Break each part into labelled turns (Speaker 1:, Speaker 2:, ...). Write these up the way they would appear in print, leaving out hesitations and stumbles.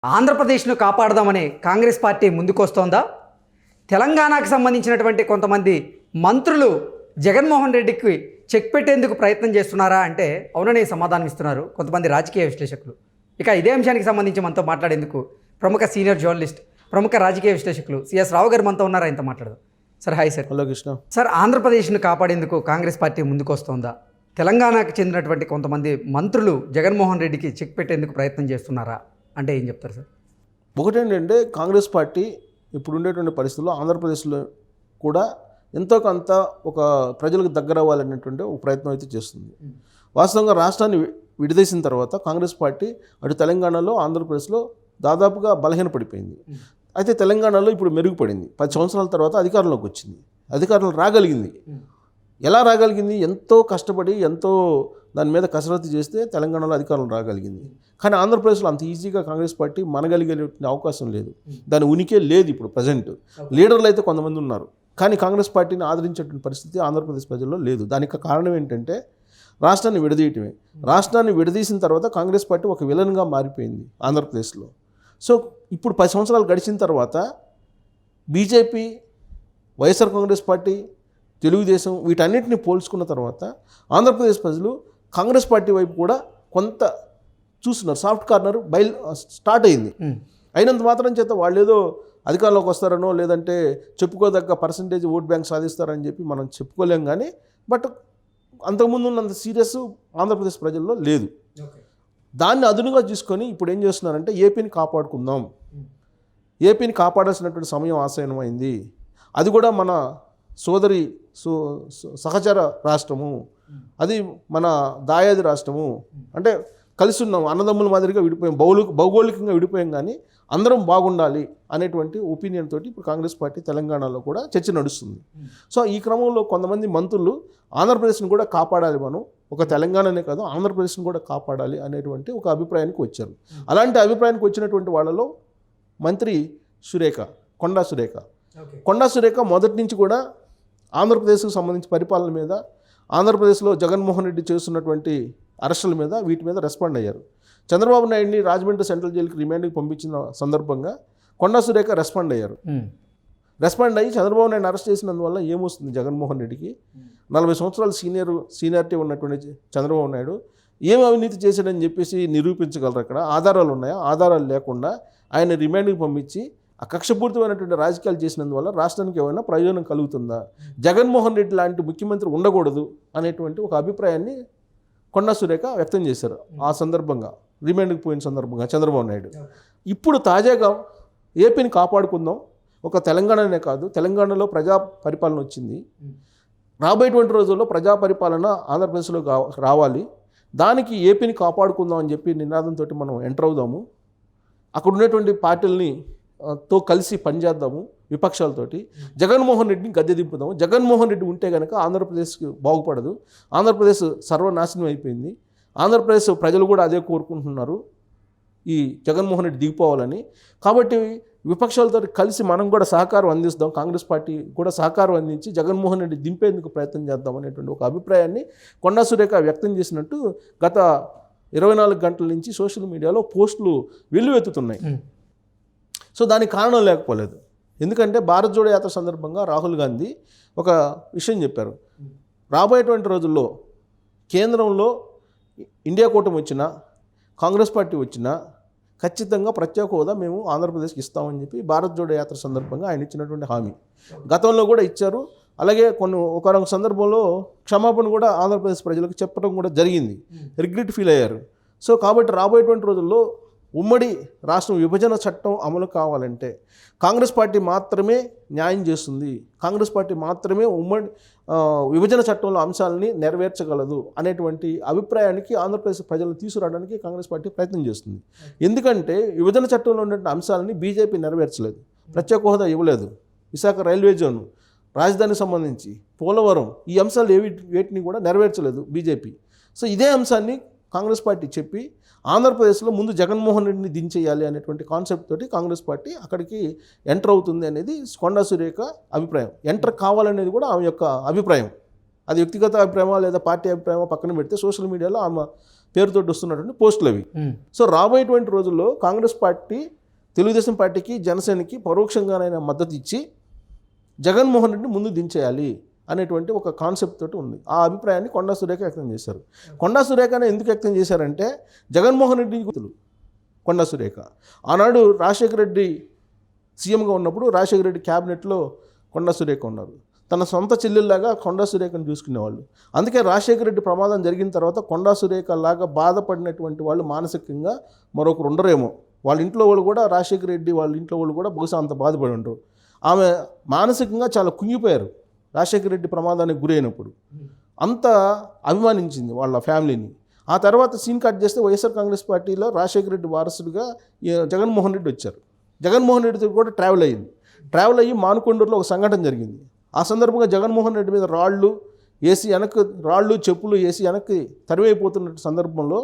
Speaker 1: ఆంధ్రప్రదేశ్ను కాపాడదామని కాంగ్రెస్ పార్టీ ముందుకొస్తోందా? తెలంగాణకు సంబంధించినటువంటి కొంతమంది మంత్రులు జగన్మోహన్ రెడ్డికి చెక్ పెట్టేందుకు ప్రయత్నం చేస్తున్నారా అంటే అవుననే సమాధానం ఇస్తున్నారు కొంతమంది రాజకీయ విశ్లేషకులు. ఇక ఇదే అంశానికి సంబంధించి మనతో మాట్లాడేందుకు ప్రముఖ సీనియర్ జర్నలిస్ట్, ప్రముఖ రాజకీయ విశ్లేషకులు సిఎస్ రావు గారు మనతో ఉన్నారా? ఆయనతో మాట్లాడదాం. Sir hi sir.
Speaker 2: Hello Krishna.
Speaker 1: Sir, ఆంధ్రప్రదేశ్ను కాపాడేందుకు కాంగ్రెస్ పార్టీ ముందుకొస్తోందా? తెలంగాణకు చెందినటువంటి కొంతమంది మంత్రులు జగన్మోహన్ రెడ్డికి చెక్ పెట్టేందుకు ప్రయత్నం చేస్తున్నారా అంటే ఏం చెప్తారు సార్?
Speaker 2: ఒకటేంటంటే కాంగ్రెస్ పార్టీ ఇప్పుడు ఉండేటువంటి పరిస్థితుల్లో ఆంధ్రప్రదేశ్లో కూడా ఎంతో కొంత ఒక ప్రజలకు దగ్గర అవ్వాలనేటువంటి ఒక ప్రయత్నం అయితే చేస్తుంది. వాస్తవంగా రాష్ట్రాన్ని విడదీసిన తర్వాత కాంగ్రెస్ పార్టీ అటు తెలంగాణలో ఆంధ్రప్రదేశ్లో దాదాపుగా బలహీనపడిపోయింది. అయితే తెలంగాణలో ఇప్పుడు మెరుగుపడింది. 10 సంవత్సరాల తర్వాత అధికారంలోకి వచ్చింది. అధికారంలో రాగలిగింది. ఎలా రాగలిగింది? ఎంతో కష్టపడి ఎంతో దాని మీద కసరత్తు చేస్తే తెలంగాణలో అధికారం రాగలిగింది. కానీ ఆంధ్రప్రదేశ్లో అంత ఈజీగా కాంగ్రెస్ పార్టీ మనగలిగే అవకాశం లేదు. దాని ఉనికే లేదు. ఇప్పుడు ప్రజెంట్ లీడర్లు అయితే కొంతమంది ఉన్నారు, కానీ కాంగ్రెస్ పార్టీని ఆదరించేటువంటి పరిస్థితి ఆంధ్రప్రదేశ్ ప్రజల్లో లేదు. దానికి కారణం ఏంటంటే రాష్ట్రాన్ని విడదీయటమే. రాష్ట్రాన్ని విడదీసిన తర్వాత కాంగ్రెస్ పార్టీ ఒక విలన్గా మారిపోయింది ఆంధ్రప్రదేశ్లో. సో ఇప్పుడు 10 సంవత్సరాలు గడిచిన తర్వాత బీజేపీ, వైఎస్ఆర్ కాంగ్రెస్ పార్టీ, తెలుగుదేశం వీటన్నిటిని పోల్చుకున్న తర్వాత ఆంధ్రప్రదేశ్ ప్రజలు కాంగ్రెస్ పార్టీ వైపు కూడా కొంత చూస్తున్నారు. సాఫ్ట్ కార్నర్ స్టార్ట్ అయింది. అయినంత మాత్రం చేత వాళ్ళు ఏదో అధికారంలోకి వస్తారనో లేదంటే చెప్పుకోదగ్గ పర్సంటేజ్ ఓట్ బ్యాంక్ సాధిస్తారని చెప్పి మనం చెప్పుకోలేం. కానీ బట్ అంతకుముందు ఉన్నంత సీరియస్ ఆంధ్రప్రదేశ్ ప్రజల్లో లేదు. దాన్ని అదునుగా తీసుకొని ఇప్పుడు ఏం చేస్తున్నారంటే ఏపీని కాపాడుకుందాం, ఏపీని కాపాడాల్సినటువంటి సమయం ఆసన్నమైంది. అది కూడా మన సోదరి సహచర రాష్ట్రము, అది మన దాయాది రాష్ట్రము. అంటే కలిసి ఉన్నాం, అన్నదమ్ముల మాదిరిగా విడిపోయాం, భౌగోళికంగా విడిపోయాం, కానీ అందరం బాగుండాలి అనేటువంటి ఒపీనియన్ తోటి ఇప్పుడు కాంగ్రెస్ పార్టీ తెలంగాణలో కూడా చర్చ నడుస్తుంది. సో ఈ క్రమంలో కొంతమంది మంత్రులు ఆంధ్రప్రదేశ్ని కూడా కాపాడాలి, మనం ఒక తెలంగాణనే కాదు ఆంధ్రప్రదేశ్ని కూడా కాపాడాలి అనేటువంటి ఒక అభిప్రాయానికి వచ్చారు. అలాంటి అభిప్రాయానికి వచ్చినటువంటి వాళ్ళలో మంత్రి కొండా సురేఖ మొదటి నుంచి కూడా ఆంధ్రప్రదేశ్కు సంబంధించి పరిపాలన మీద, ఆంధ్రప్రదేశ్లో జగన్మోహన్ రెడ్డి చేస్తున్నటువంటి అరెస్టుల మీద వీటి మీద రెస్పాండ్ అయ్యారు. చంద్రబాబు నాయుడిని రాజమండ్రి సెంట్రల్ జైలుకి రిమాండ్కి పంపించిన సందర్భంగా కొండా సురేఖ రెస్పాండ్ అయ్యారు. రెస్పాండ్ అయ్యి చంద్రబాబు నాయుడిని అరెస్ట్ చేసినందువల్ల ఏమొస్తుంది జగన్మోహన్ రెడ్డికి? 40 సంవత్సరాలు సీనియారిటీ ఉన్నటువంటి చంద్రబాబు నాయుడు ఏం అవినీతి చేశాడని చెప్పేసి నిరూపించగలరు. అక్కడ ఆధారాలు ఉన్నాయా? ఆధారాలు లేకుండా ఆయన రిమాండ్కి పంపించి ఆ కక్షపూరితమైనటువంటి రాజకీయాలు చేసినందువల్ల రాష్ట్రానికి ఏమైనా ప్రయోజనం కలుగుతుందా? జగన్మోహన్ రెడ్డి లాంటి ముఖ్యమంత్రి ఉండకూడదు అనేటువంటి ఒక అభిప్రాయాన్ని కొండా సురేఖ వ్యక్తం చేశారు ఆ సందర్భంగా, రిమాండ్కి పోయిన సందర్భంగా చంద్రబాబు నాయుడు. ఇప్పుడు తాజాగా ఏపీని కాపాడుకుందాం, ఒక తెలంగాణనే కాదు తెలంగాణలో ప్రజా పరిపాలన వచ్చింది, రాబోయేటువంటి రోజుల్లో ప్రజా పరిపాలన ఆంధ్రప్రదేశ్లో రావాలి, దానికి ఏపీని కాపాడుకుందాం అని చెప్పి నినాదంతో మనం ఎంటర్ అవుదాము, అక్కడ ఉన్నటువంటి పార్టీలని తో కలిసి పనిచేద్దాము, విపక్షాలతోటి జగన్మోహన్ రెడ్డిని గద్దె దింపుదాము. జగన్మోహన్ రెడ్డి ఉంటే కనుక ఆంధ్రప్రదేశ్కి బాగుపడదు, ఆంధ్రప్రదేశ్ సర్వనాశనం అయిపోయింది, ఆంధ్రప్రదేశ్ ప్రజలు కూడా అదే కోరుకుంటున్నారు, ఈ జగన్మోహన్ రెడ్డి దిగిపోవాలని. కాబట్టి విపక్షాలతో కలిసి మనం కూడా సహకారం అందిస్తాం, కాంగ్రెస్ పార్టీ కూడా సహకారం అందించి జగన్మోహన్ రెడ్డి దింపేందుకు ప్రయత్నం చేద్దాం అనేటువంటి ఒక అభిప్రాయాన్ని కొండా సురేఖ వ్యక్తం చేసినట్టు గత 24 గంటల నుంచి సోషల్ మీడియాలో పోస్టులు వెల్లువెత్తుతున్నాయి. సో దానికి కారణం లేకపోలేదు. ఎందుకంటే భారత్ జోడో యాత్ర సందర్భంగా రాహుల్ గాంధీ ఒక విషయం చెప్పారు. రాబోయేటువంటి రోజుల్లో కేంద్రంలో ఇండియా కూటమి వచ్చినా, కాంగ్రెస్ పార్టీ వచ్చినా ఖచ్చితంగా ప్రత్యేక హోదా మేము ఆంధ్రప్రదేశ్కి ఇస్తామని చెప్పి భారత్ జోడో యాత్ర సందర్భంగా ఆయన ఇచ్చినటువంటి హామీ గతంలో కూడా ఇచ్చారు. అలాగే ఒకనొక సందర్భంలో క్షమాపణ కూడా ఆంధ్రప్రదేశ్ ప్రజలకు చెప్పడం కూడా జరిగింది, రిగ్రెట్ ఫీల్ అయ్యారు. సో కాబట్టి రాబోయేటువంటి రోజుల్లో ఉమ్మడి రాష్ట్రం విభజన చట్టం అమలు కావాలంటే కాంగ్రెస్ పార్టీ మాత్రమే న్యాయం చేస్తుంది, కాంగ్రెస్ పార్టీ మాత్రమే ఉమ్మడి విభజన చట్టంలో అంశాలని నెరవేర్చగలదు అనేటువంటి అభిప్రాయానికి ఆంధ్రప్రదేశ్ ప్రజలను తీసుకురావడానికి కాంగ్రెస్ పార్టీ ప్రయత్నం చేస్తుంది. ఎందుకంటే విభజన చట్టంలో ఉన్నటువంటి అంశాలని బీజేపీ నెరవేర్చలేదు, ప్రత్యేక హోదా ఇవ్వలేదు, విశాఖ రైల్వే జోన్, రాజధానికి సంబంధించి పోలవరం, ఈ అంశాలు వేటిని కూడా నెరవేర్చలేదు బీజేపీ. సో ఇదే అంశాన్ని కాంగ్రెస్ పార్టీ చెప్పి ఆంధ్రప్రదేశ్లో ముందు జగన్మోహన్ రెడ్డిని దించేయాలి అనేటువంటి కాన్సెప్ట్ తోటి కాంగ్రెస్ పార్టీ అక్కడికి ఎంటర్ అవుతుంది అనేది కొండా సురేఖ అభిప్రాయం. ఎంటర్ కావాలనేది కూడా ఆమె యొక్క అభిప్రాయం. అది వ్యక్తిగత అభిప్రాయమా లేదా పార్టీ అభిప్రాయమా పక్కన పెడితే సోషల్ మీడియాలో ఆమె పేరుతో వస్తున్నటువంటి పోస్టులు అవి. సో రాబోయేటువంటి రోజుల్లో కాంగ్రెస్ పార్టీ తెలుగుదేశం పార్టీకి జనసేనకి పరోక్షంగానైనా మద్దతు ఇచ్చి జగన్మోహన్ రెడ్డిని ముందు దించేయాలి అనేటువంటి ఒక కాన్సెప్ట్ తోటి ఉంది. ఆ అభిప్రాయాన్ని కొండా సురేఖ వ్యక్తం చేశారు. కొండా సురేఖనే ఎందుకు వ్యక్తం చేశారంటే జగన్మోహన్ రెడ్డి గుర్తులు కొండా సురేఖ ఆనాడు రాజశేఖర రెడ్డి సీఎంగా ఉన్నప్పుడు రాజశేఖర రెడ్డి క్యాబినెట్లో కొండా సురేఖ ఉన్నారు. తన సొంత చెల్లెల్లాగా కొండా సురేఖను చూసుకునేవాళ్ళు. అందుకే రాజశేఖర రెడ్డి ప్రమాదం జరిగిన తర్వాత కొండా సురేఖ లాగా బాధపడినటువంటి వాళ్ళు మానసికంగా మరొకరు ఉండరేమో. వాళ్ళ ఇంట్లో వాళ్ళు కూడా రాజశేఖర రెడ్డి వాళ్ళ ఇంట్లో వాళ్ళు కూడా బహుశా అంత బాధపడి ఉండరు. ఆమె మానసికంగా చాలా కుంగిపోయారు రాజశేఖర రెడ్డి ప్రమాదానికి గురైనప్పుడు. అంత అభిమానించింది వాళ్ళ ఫ్యామిలీని. ఆ తర్వాత సీన్ కట్ చేస్తే వైఎస్ఆర్ కాంగ్రెస్ పార్టీలో రాజశేఖర రెడ్డి వారసుడిగా జగన్మోహన్ రెడ్డి వచ్చారు. జగన్మోహన్ రెడ్డితో కూడా ట్రావెల్ అయ్యి మానుకొండూరులో ఒక సంఘటన జరిగింది. ఆ సందర్భంగా జగన్మోహన్ రెడ్డి మీద రాళ్ళు చెప్పులు వేసి వెనక్కి తరివైపోతున్న సందర్భంలో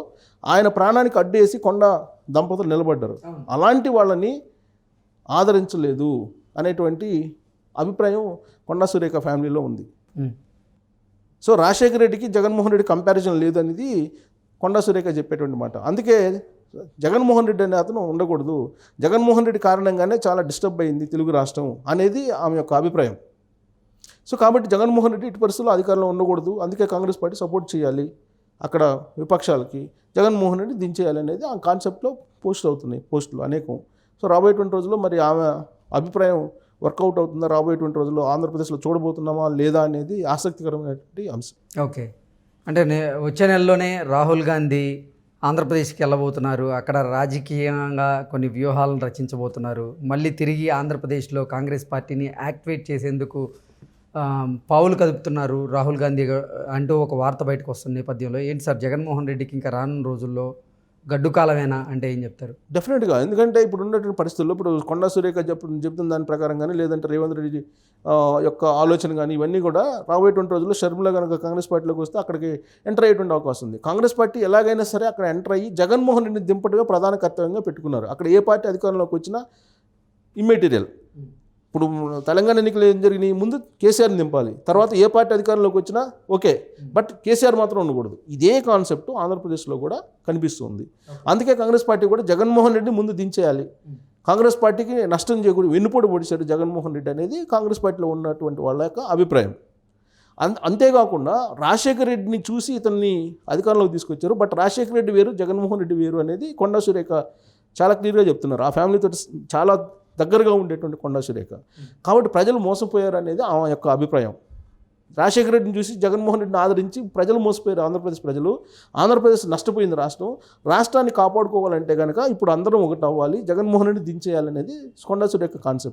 Speaker 2: ఆయన ప్రాణానికి అడ్డేసి కొండ దంపతులు నిలబడ్డారు. అలాంటి వాళ్ళని ఆదరించలేదు అనేటువంటి అభిప్రాయం కొండా సురేఖ ఫ్యామిలీలో ఉంది. సో రాజశేఖర రెడ్డికి జగన్మోహన్ రెడ్డి కంపారిజన్ లేదు అనేది కొండా సురేఖ చెప్పేటువంటి మాట. అందుకే జగన్మోహన్ రెడ్డి అనే అతను ఉండకూడదు, జగన్మోహన్ రెడ్డి కారణంగానే చాలా డిస్టర్బ్ అయింది తెలుగు రాష్ట్రం అనేది ఆమె యొక్క అభిప్రాయం. సో కాబట్టి జగన్మోహన్ రెడ్డి ఇటు పరిస్థితుల్లో అధికారంలో ఉండకూడదు, అందుకే కాంగ్రెస్ పార్టీ సపోర్ట్ చేయాలి అక్కడ విపక్షాలకి, జగన్మోహన్ రెడ్డి దించేయాలి అనేది ఆ కాన్సెప్ట్లో పోస్టులు అనేకం. సో రాబోయేటువంటి రోజుల్లో మరి ఆమె అభిప్రాయం వర్కౌట్ అవుతుందా, రాబోయేటువంటి రోజుల్లో ఆంధ్రప్రదేశ్లో చూడబోతున్నామా లేదా అనేది ఆసక్తికరమైనటువంటి అంశం.
Speaker 1: ఓకే, అంటే వచ్చే నెలలోనే రాహుల్ గాంధీ ఆంధ్రప్రదేశ్కి వెళ్ళబోతున్నారు. అక్కడ రాజకీయంగా కొన్ని వ్యూహాలను రచించబోతున్నారు. మళ్ళీ తిరిగి ఆంధ్రప్రదేశ్లో కాంగ్రెస్ పార్టీని యాక్టివేట్ చేసేందుకు పావులు కదుపుతున్నారు రాహుల్ గాంధీ అంటూ ఒక వార్త బయటకు వస్తున్న నేపథ్యంలో ఏంటి సార్, జగన్మోహన్ రెడ్డికి ఇంకా రానున్న రోజుల్లో గడ్డు కాలమేనా అంటే ఏం చెప్తారు?
Speaker 2: డెఫినెట్గా, ఎందుకంటే ఇప్పుడు ఉన్నటువంటి పరిస్థితుల్లో ఇప్పుడు కొండా సురేఖ చెప్తున్న దాని ప్రకారం కానీ లేదంటే రేవంత్ రెడ్డి యొక్క ఆలోచన కానీ ఇవన్నీ కూడా రాబోయేటువంటి రోజుల్లో షర్మిల కనుక కాంగ్రెస్ పార్టీలోకి వస్తే అక్కడికి ఎంటర్ అయ్యేటువంటి అవకాశం ఉంది. కాంగ్రెస్ పార్టీ ఎలాగైనా సరే అక్కడ ఎంటర్ అయ్యి జగన్మోహన్ రెడ్డిని దింపడమే ప్రధాన కర్తవ్యంగా పెట్టుకున్నారు. అక్కడ ఏ పార్టీ అధికారంలోకి వచ్చినా ఇమ్మెటీరియల్. ఇప్పుడు తెలంగాణ ఎన్నికలు ఏం జరిగినాయి, ముందు కేసీఆర్ని దింపాలి, తర్వాత ఏ పార్టీ అధికారంలోకి వచ్చినా ఓకే, బట్ కేసీఆర్ మాత్రం ఉండకూడదు. ఇదే కాన్సెప్ట్ ఆంధ్రప్రదేశ్లో కూడా కనిపిస్తుంది. అందుకే కాంగ్రెస్ పార్టీ కూడా జగన్మోహన్ రెడ్డిని ముందు దించేయాలి, కాంగ్రెస్ పార్టీకి నష్టం చేయకూడదు, వెన్నుపోటు పొడిచాడు జగన్మోహన్ రెడ్డి అనేది కాంగ్రెస్ పార్టీలో ఉన్నటువంటి వాళ్ళ యొక్క అభిప్రాయం. అంతేకాకుండా రాజశేఖర రెడ్డిని చూసి ఇతన్ని అధికారంలోకి తీసుకొచ్చారు. బట్ రాజశేఖర రెడ్డి వేరు, జగన్మోహన్ రెడ్డి వేరు అనేది కొండా సురేఖ చాలా క్లియర్గా చెప్తున్నారు. ఆ ఫ్యామిలీతో చాలా దగ్గరగా ఉండేటువంటి కొండా సురేఖ. కాబట్టి ప్రజలు మోసపోయారు అనేది ఆమె యొక్క అభిప్రాయం. రాజశేఖర రెడ్డిని చూసి జగన్మోహన్ రెడ్డిని ఆదరించి ప్రజలు మోసపోయారు, ఆంధ్రప్రదేశ్ ప్రజలు. ఆంధ్రప్రదేశ్ నష్టపోయింది రాష్ట్రాన్ని కాపాడుకోవాలంటే కనుక ఇప్పుడు అందరం ఒకటి అవ్వాలి, జగన్మోహన్ రెడ్డి దించేయాలనేది కొండా సురేఖ కాన్సెప్ట్.